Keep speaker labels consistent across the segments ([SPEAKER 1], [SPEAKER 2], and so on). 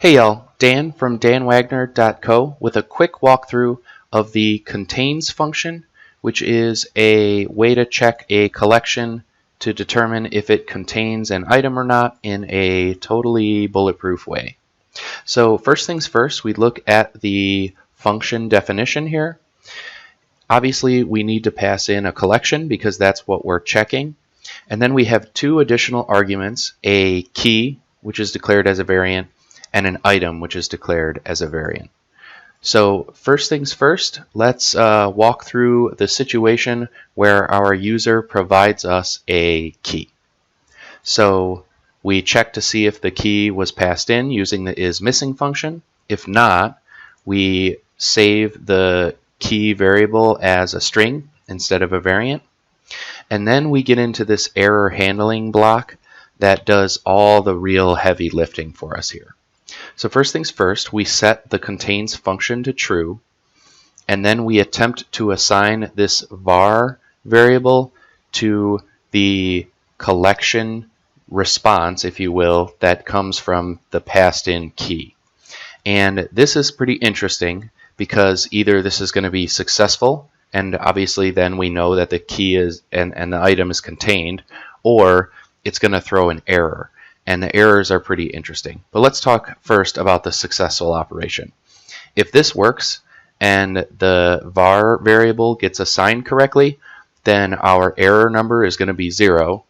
[SPEAKER 1] Hey y'all, Dan from danwagner.co with a quick walkthrough of the contains function, which is a way to check a collection to determine if it contains an item or not in a totally bulletproof way. So first things first, we look at the function definition here. Obviously, we need to pass in a collection because that's what we're checking. And then we have two additional arguments, a key, which is declared as a variant, and an item, which is declared as a variant. So first things first, let's walk through the situation where our user provides us a key. So we check to see if the key was passed in using the isMissing function. If not, we save the key variable as a string instead of a variant. And then we get into this error handling block that does all the real heavy lifting for us here. So first things first, we set the contains function to true, and then we attempt to assign this var variable to the collection response, if you will, that comes from the passed in key. And this is pretty interesting because either this is going to be successful, and obviously then we know that the key is and the item is contained, or it's going to throw an error. And the errors are pretty interesting. But let's talk first about the successful operation. If this works and the var variable gets assigned correctly, then our error number is going to be 0,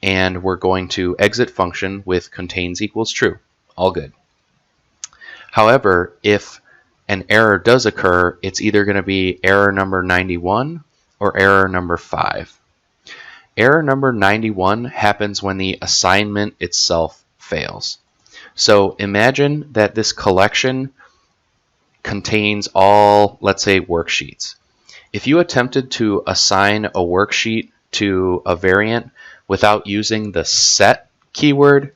[SPEAKER 1] and we're going to exit function with contains equals true. All good. However, if an error does occur, it's either going to be error number 91 or error number 5. Error number 91 happens when the assignment itself fails. So imagine that this collection contains all, let's say, worksheets. If you attempted to assign a worksheet to a variant without using the set keyword,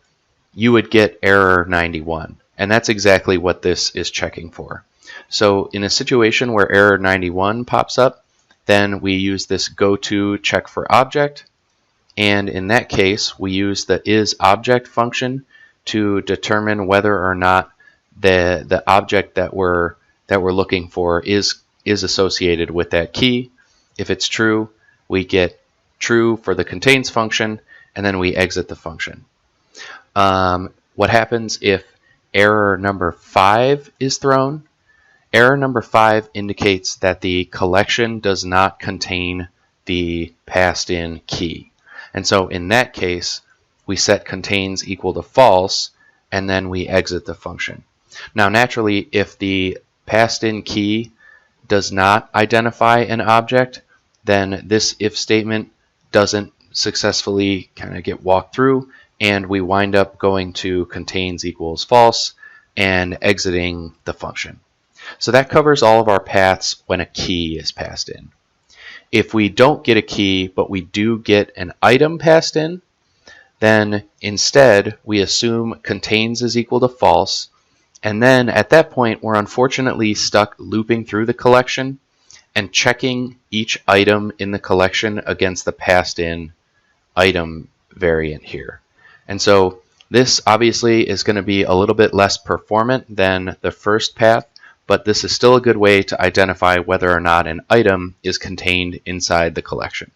[SPEAKER 1] you would get error 91. And that's exactly what this is checking for. So in a situation where error 91 pops up, then we use this goTo check for object, and in that case we use the isObject function to determine whether or not the object that we're looking for is associated with that key. If it's true, we get true for the contains function, and then we exit the function. What happens if error number 5 is thrown? Error number 5 indicates that the collection does not contain the passed in key. And so in that case, we set contains equal to false, and then we exit the function. Now naturally, if the passed in key does not identify an object, then this if statement doesn't successfully kind of get walked through, and we wind up going to contains equals false and exiting the function. So that covers all of our paths when a key is passed in. If we don't get a key, but we do get an item passed in, then instead we assume contains is equal to false, and then at that point we're unfortunately stuck looping through the collection and checking each item in the collection against the passed in item variant here. And so this obviously is going to be a little bit less performant than the first path, but this is still a good way to identify whether or not an item is contained inside the collection.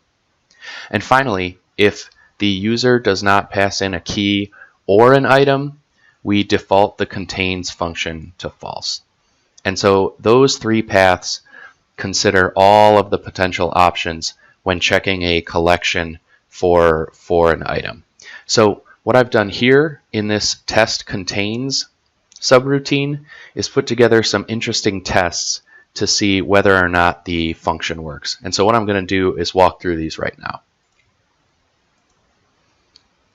[SPEAKER 1] And finally, if the user does not pass in a key or an item, we default the contains function to false. And so those three paths consider all of the potential options when checking a collection for an item. So what I've done here in this test contains subroutine is put together some interesting tests to see whether or not the function works. And so what I'm going to do is walk through these right now.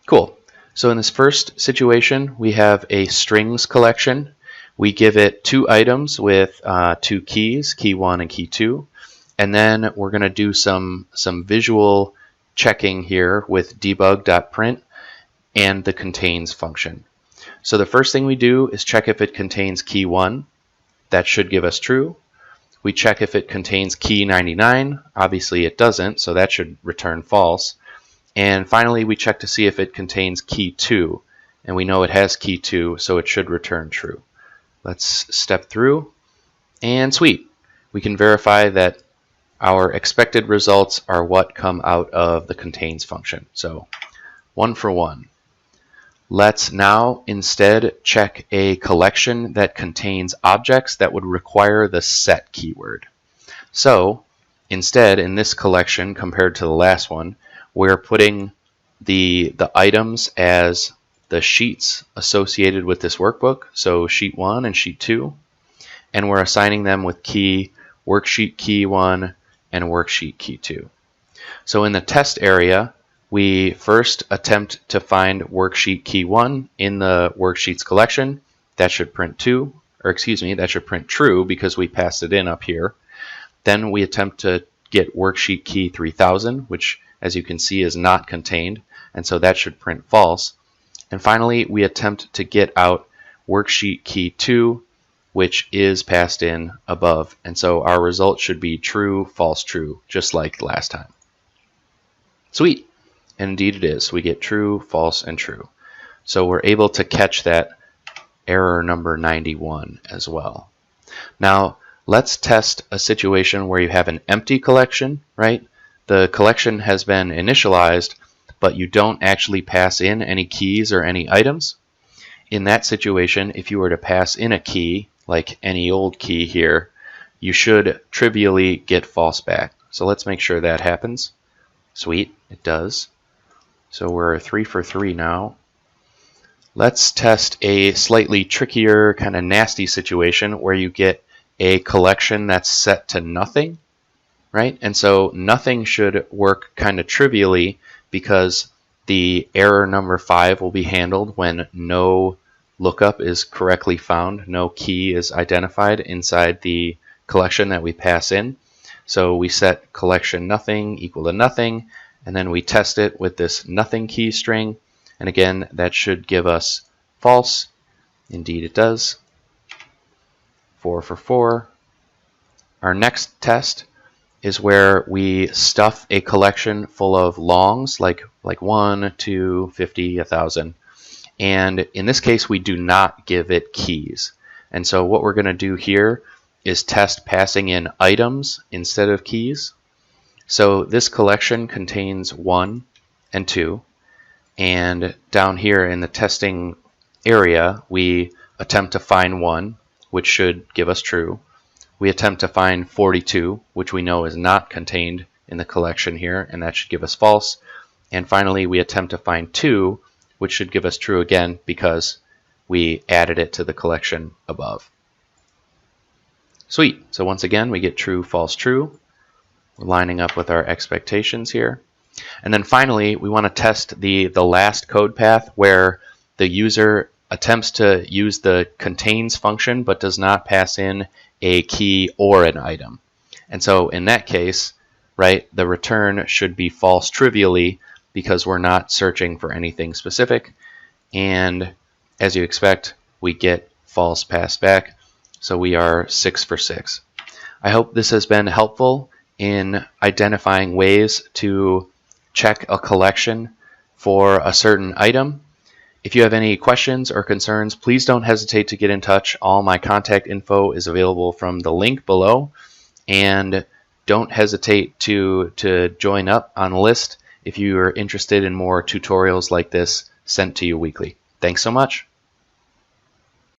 [SPEAKER 1] Cool. So in this first situation, we have a strings collection. We give it 2 items with 2 keys, key 1 and key 2. And then we're going to do some visual checking here with debug.print and the contains function. So the first thing we do is check if it contains key 1. That should give us true. We check if it contains key 99. Obviously it doesn't, so that should return false. And finally we check to see if it contains key 2. And we know it has key 2, so it should return true. Let's step through, and sweet. We can verify that our expected results are what come out of the contains function. So 1 for 1. Let's now instead check a collection that contains objects that would require the set keyword. So instead, in this collection compared to the last one, we're putting the items as the sheets associated with this workbook, so sheet 1 and sheet 2, and we're assigning them with key worksheet key 1 and worksheet key 2. So in the test area, we first attempt to find worksheet key 1 in the worksheets collection. That should print that should print true because we passed it in up here. Then we attempt to get worksheet key 3000, which as you can see is not contained, and so that should print false. And finally, we attempt to get out worksheet key 2, which is passed in above, and so our result should be true, false, true, just like last time. Sweet. And indeed it is. We get true, false, and true. So we're able to catch that error number 91 as well. Now, let's test a situation where you have an empty collection, right? The collection has been initialized, but you don't actually pass in any keys or any items. In that situation, if you were to pass in a key, like any old key here, you should trivially get false back. So let's make sure that happens. Sweet, it does. So we're 3 for 3 now. Let's test a slightly trickier, kind of nasty situation where you get a collection that's set to nothing, right? And so nothing should work kind of trivially because the error number 5 will be handled when no lookup is correctly found, no key is identified inside the collection that we pass in. So we set collection nothing equal to nothing, and then we test it with this nothing key string, and again that should give us false. Indeed it does. 4 for 4. Our next test is where we stuff a collection full of longs like 1, 2, 50, 1,000, and in this case we do not give it keys. And so what we're going to do here is test passing in items instead of keys. So this collection contains 1 and 2, and down here in the testing area we attempt to find 1, which should give us true. We attempt to find 42, which we know is not contained in the collection here, and that should give us false. And finally we attempt to find 2, which should give us true again because we added it to the collection above. Sweet. So once again we get true, false, true. We're lining up with our expectations here. And then finally, we want to test the last code path where the user attempts to use the contains function but does not pass in a key or an item. And so in that case, right, the return should be false trivially because we're not searching for anything specific. And as you expect, we get false passed back. So we are 6 for 6. I hope this has been helpful in identifying ways to check a collection for a certain item. If you have any questions or concerns, please don't hesitate to get in touch. All my contact info is available from the link below, and don't hesitate to join up on the list if you are interested in more tutorials like this sent to you weekly. Thanks so much.